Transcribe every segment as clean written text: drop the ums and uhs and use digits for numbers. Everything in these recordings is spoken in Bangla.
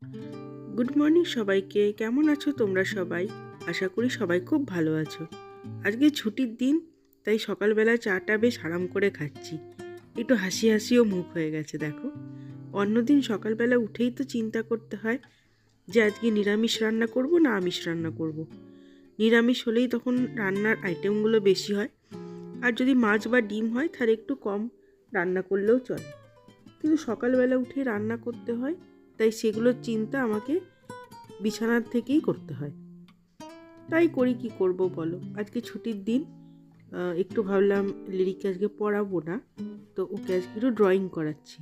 গুড মর্নিং সবাইকে। কেমন আছো তোমরা সবাই? আশা করি সবাই খুব ভালো আছো। আজকে ছুটির দিন, তাই সকালবেলা চাটা বেশ আরাম করে খাচ্ছি। একটু হাসি হাসিও মুখ হয়ে গেছে দেখো। অন্যদিন সকালবেলা উঠেই তো চিন্তা করতে হয় যে আজকে নিরামিষ রান্না করব না আমিষ রান্না করব। নিরামিষ হলেই তখন রান্নার আইটেমগুলো বেশি হয়, আর যদি মাছ বা ডিম হয় তাহলে একটু কম রান্না করলেও চলে। কিন্তু সকালবেলা উঠে রান্না করতে হয়, তাই সেগুলোর চিন্তা আমাকে বিছানার থেকেই করতে হয়। তাই করি, কি করব বলো। আজকে ছুটির দিন, একটু ভাবলাম লিরিককে আজকে পড়াবো না, তো ওকে আজকে একটু ড্রয়িং করাচ্ছি।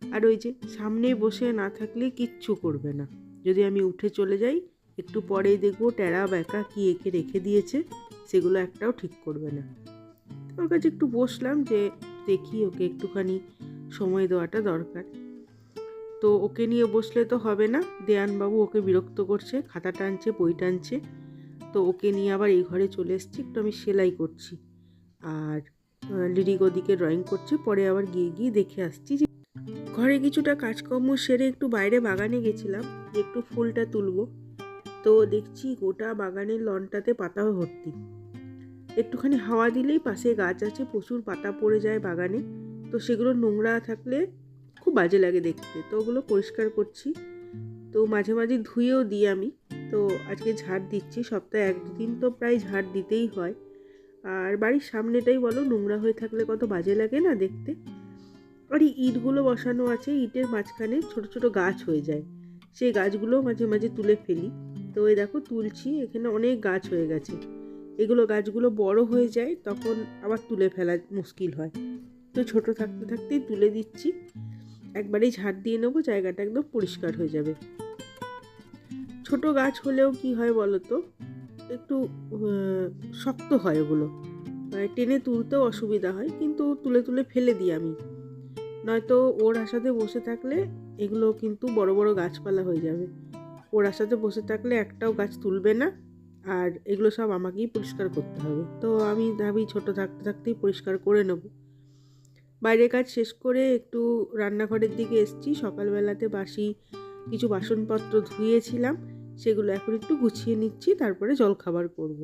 আর ওই যে সামনে বসে না থাকলে কিচ্ছু করবে না। যদি আমি উঠে চলে যাই, একটু পরেই দেখবো টেরা ব্যাকা কি এঁকে রেখে দিয়েছে, সেগুলো একটাও ঠিক করবে না। ওর কাছে একটু বসলাম যে দেখি, ওকে একটুখানি সময় দেওয়াটা দরকার। তো ওকে নিয়ে বসলে তো হবে না, দেয়ানবাবু ওকে বিরক্ত করছে, খাতা টানছে, বই টানছে। তো ওকে নিয়ে আবার এই ঘরে চলে এসেছি, একটু আমি সেলাই করছি। আর লিরিক ওদিকে ড্রয়িং করছে, পরে আবার গিয়ে গিয়ে দেখে আসছি যে ঘরে কিছুটা কাজকর্ম সেরে একটু বাইরে বাগানে গেছিলাম, একটু ফুলটা তুলবো। তো দেখছি গোটা বাগানের লনটাতে পাতা ভর্তি। একটুখানি হাওয়া দিলেই পাশে গাছ আছে, প্রচুর পাতা পড়ে যায় বাগানে। তো সেগুলো নোংরা থাকলে খুব বাজে লাগে দেখতে, তো ওগুলো পরিষ্কার করছি। তো মাঝে মাঝে ধুয়েও দিই আমি। তো আজকে ঝাড় দিচ্ছি, সপ্তাহে 1-2 দিন তো প্রায় ঝাড় দিতেই হয়। আর বাড়ির সামনেটাই বলো, নোংরা হয়ে থাকলে কত বাজে লাগে না দেখতে। আর এই ইটগুলো বসানো আছে, ইটের মাঝখানে ছোট ছোট গাছ হয়ে যায়, সেই গাছগুলো মাঝে মাঝে তুলে ফেলি। তো এই দেখো তুলছি, এখানে অনেক গাছ হয়ে গেছে। এগুলো গাছগুলো বড় হয়ে যায়, তখন আবার তুলে ফেলা মুশকিল হয়। তো ছোট থাকতে থাকতেই তুলে দিচ্ছি, একবারেই ঝাড় দিয়ে নেবো, জায়গাটা একদম পরিষ্কার হয়ে যাবে। ছোট গাছ হলেও কি হয় বলো তো, একটু শক্ত হয় ওগুলো, মানে টেনে তুলতেও অসুবিধা হয়, কিন্তু তুলে তুলে ফেলে দিই আমি। নয়তো ওর আশাতে বসে থাকলে এগুলো কিন্তু বড় বড় গাছপালা হয়ে যাবে। ওর আশাতে বসে থাকলে একটাও গাছ তুলবে না, আর এগুলো সব আমাকেই পরিষ্কার করতে হবে। তো আমি ভাবি ছোট থাকতে থাকতেই পরিষ্কার করে নেব। বাইরের কাজ শেষ করে একটু রান্নাঘরের দিকে এসেছি। সকালবেলাতে বাসি কিছু বাসনপত্র ধুয়েছিলাম, সেগুলো এখন একটু গুছিয়ে নিচ্ছি, তারপরে জলখাবার করব।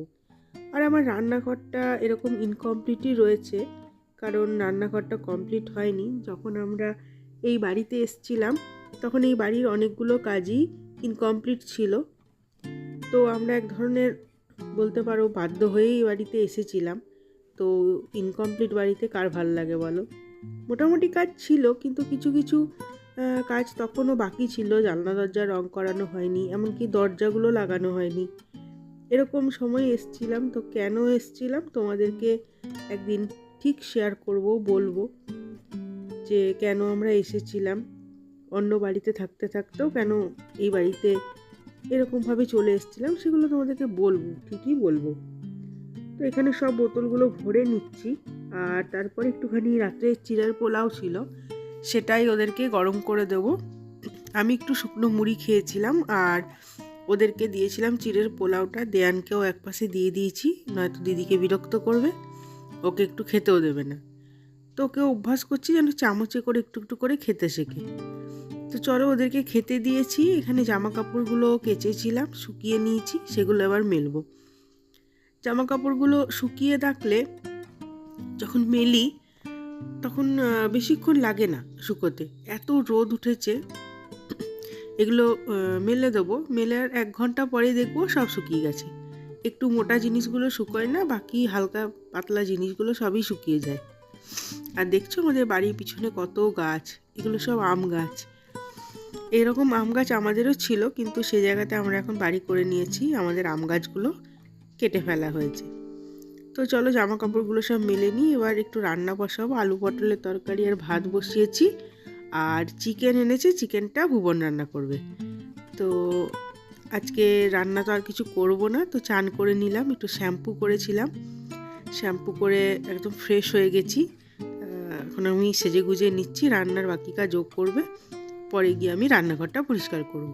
আর আমার রান্নাঘরটা এরকম ইনকমপ্লিটই রয়েছে, কারণ রান্নাঘরটা কমপ্লিট হয়নি। যখন আমরা এই বাড়িতে এসেছিলাম, তখন এই বাড়ির অনেকগুলো কাজই ইনকমপ্লিট ছিল। তো আমরা এক ধরনের বলতে পারো বাধ্য হয়েই এই বাড়িতে এসেছিলাম। তো ইনকমপ্লিট বাড়িতে কার ভালো লাগে বলো। মোটামুটি কাজ ছিল, কিন্তু কিছু কিছু কাজ তখনও বাকি ছিল। জানলা দরজা রং করানো হয়নি, এমনকি দরজাগুলো লাগানো হয়নি। এরকম সময় এসছিলাম। তো কেন এসছিলাম তোমাদেরকে একদিন ঠিক শেয়ার করব, বলবো যে কেন আমরা এসেছিলাম। অন্য বাড়িতে থাকতে থাকতেও কেন এই বাড়িতে এরকমভাবে চলে এসেছিলাম, সেগুলো তোমাদেরকে বলবো, ঠিকই বলবো। তো এখানে সব বোতলগুলো ভরে নিচ্ছি। আর তারপরে একটুখানি রাত্রে চিড়ের পোলাও ছিল, সেটাই ওদেরকে গরম করে দেব। আমি একটু শুকনো মুড়ি খেয়েছিলাম, আর ওদেরকে দিয়েছিলাম চিড়ের পোলাওটা। দেয়ানকেও একপাশে দিয়ে দিয়েছি, নয়তো দিদিকে বিরক্ত করবে, ওকে একটু খেতেও দেবে না। তো ওকে অভ্যাস করছি যেন চামচে করে একটু একটু করে খেতে শেখে। তো চলো ওদেরকে খেতে দিয়েছি। এখানে জামা কাপড়গুলো কেচেছিলাম, শুকিয়ে নিয়েছি, সেগুলো এবার মেলবো। জামা কাপড়গুলো শুকিয়ে থাকলে যখন মেলি, তখন বেশিক্ষণ লাগে না শুকোতে, এত রোদ উঠেছে। এগুলো মেলে দেবো, মেলে আর 1 ঘন্টা পরে দেখবো সব শুকিয়ে গেছে। একটু মোটা জিনিসগুলো শুকোয় না, বাকি হালকা পাতলা জিনিসগুলো সবই শুকিয়ে যায়। আর দেখছো আমাদের বাড়ির পিছনে কত গাছ, এগুলো সব আম গাছ। এরকম আম গাছ আমাদেরও ছিল, কিন্তু সে জায়গাতে আমরা এখন বাড়ি করে নিয়েছি, আমাদের আম গাছগুলো কেটে ফেলা হয়েছে। তো চলো জামা কাপড়গুলো সব মেলে নিই, এবার একটু রান্না বসাবো। আলু পটলের তরকারি আর ভাত বসিয়েছি, আর চিকেন এনেছে, চিকেনটা ভুবন রান্না করবে। তো আজকে রান্না তো আর কিছু করব না। তো চান করে নিলাম, একটু শ্যাম্পু করেছিলাম, শ্যাম্পু করে একদম ফ্রেশ হয়ে গেছি। এখন আমি সেজে গুজে নিচ্ছি, রান্নার বাকি কাজ যোগ করবে, পরে গিয়ে আমি রান্নাঘরটা পরিষ্কার করব।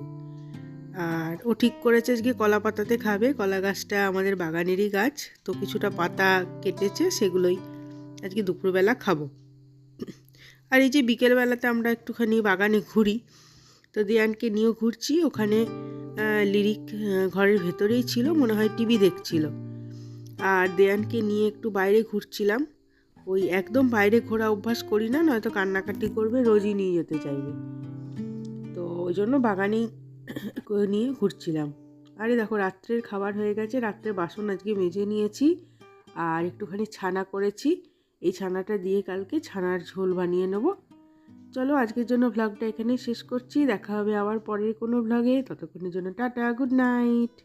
আর ও ঠিক করেছে আজকে কলা পাতাতে খাবে। কলা গাছটা আমাদের বাগানেরই গাছ, তো কিছুটা পাতা কেটেছে, সেগুলোই আজকে দুপুরবেলা খাবো। আর এই যে বিকেলবেলাতে আমরা একটুখানি বাগানে ঘুরি, তো দেয়ানকে নিয়েও ঘুরছি। ওখানে লিরিক ঘরের ভেতরেই ছিল, মনে হয় টিভি দেখছিল। আর দেয়ানকে নিয়ে একটু বাইরে ঘুরছিলাম। ওই একদম বাইরে ঘোরা অভ্যাস করি না, নয়তো কান্নাকাটি করবে, রোজই নিয়ে যেতে চাইবে। তো ওই জন্য বাগানেই নিয়ে ঘুরছিলাম। আরে দেখো, রাত্রের খাবার হয়ে গেছে। রাত্রের বাসন আজকে মেজে নিয়েছি আর একটুখানি ছানা করেছি। এই ছানাটা দিয়ে কালকে ছানার ঝোল বানিয়ে নেব। চলো, আজকের জন্য ভ্লগটা এখানেই শেষ করছি। দেখা হবে আবার পরের কোনো ভ্লগে। ততক্ষণের জন্য টাটা, গুড নাইট।